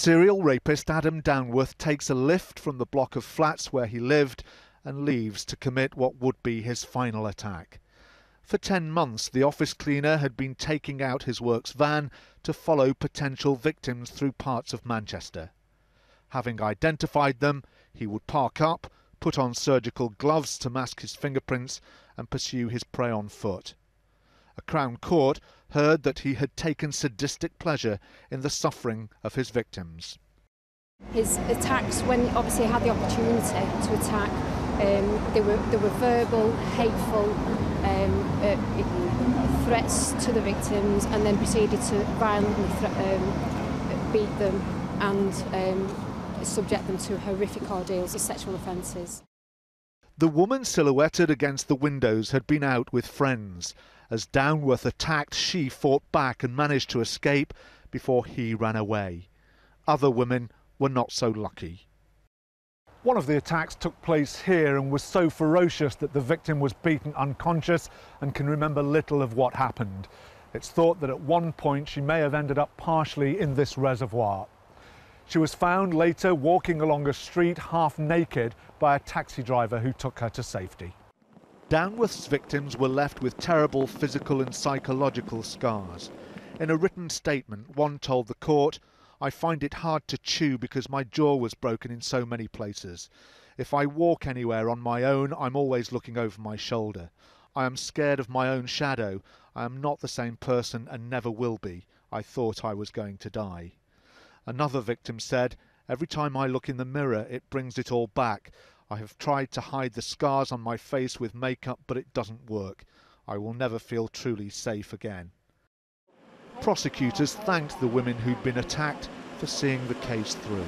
Serial rapist Adam Downworth takes a lift from the block of flats where he lived and leaves to commit what would be his final attack. For 10 months, the office cleaner had been taking out his works van to follow potential victims through parts of Manchester. Having identified them, he would park up, put on surgical gloves to mask his fingerprints and pursue his prey on foot. A Crown Court heard that he had taken sadistic pleasure in the suffering of his victims. His attacks, when obviously he had the opportunity to attack, they were verbal, hateful, threats to the victims, and then proceeded to violently beat them and subject them to horrific ordeals of sexual offences. The woman silhouetted against the windows had been out with friends. As Downworth attacked, she fought back and managed to escape before he ran away. Other women were not so lucky. One of the attacks took place here and was so ferocious that the victim was beaten unconscious and can remember little of what happened. It's thought that at one point she may have ended up partially in this reservoir. She was found later walking along a street half naked by a taxi driver who took her to safety. Downworth's victims were left with terrible physical and psychological scars. In a written statement, one told the court, "I find it hard to chew because my jaw was broken in so many places. If I walk anywhere on my own, I'm always looking over my shoulder. I am scared of my own shadow. I am not the same person and never will be. I thought I was going to die." Another victim said, "Every time I look in the mirror, it brings it all back. I have tried to hide the scars on my face with makeup, but it doesn't work. I will never feel truly safe again." Prosecutors thanked the women who'd been attacked for seeing the case through.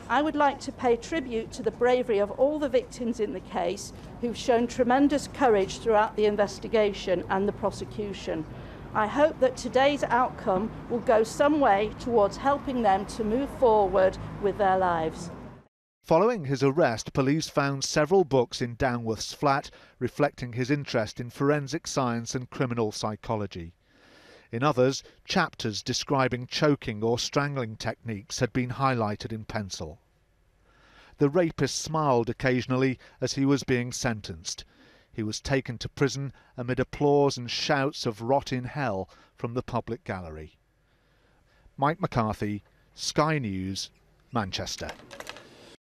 I would like to pay tribute to the bravery of all the victims in the case who've shown tremendous courage throughout the investigation and the prosecution. I hope that today's outcome will go some way towards helping them to move forward with their lives. Following his arrest, police found several books in Downworth's flat reflecting his interest in forensic science and criminal psychology. In others, chapters describing choking or strangling techniques had been highlighted in pencil. The rapist smiled occasionally as he was being sentenced. He was taken to prison amid applause and shouts of "rot in hell" from the public gallery. Mike McCarthy, Sky News, Manchester.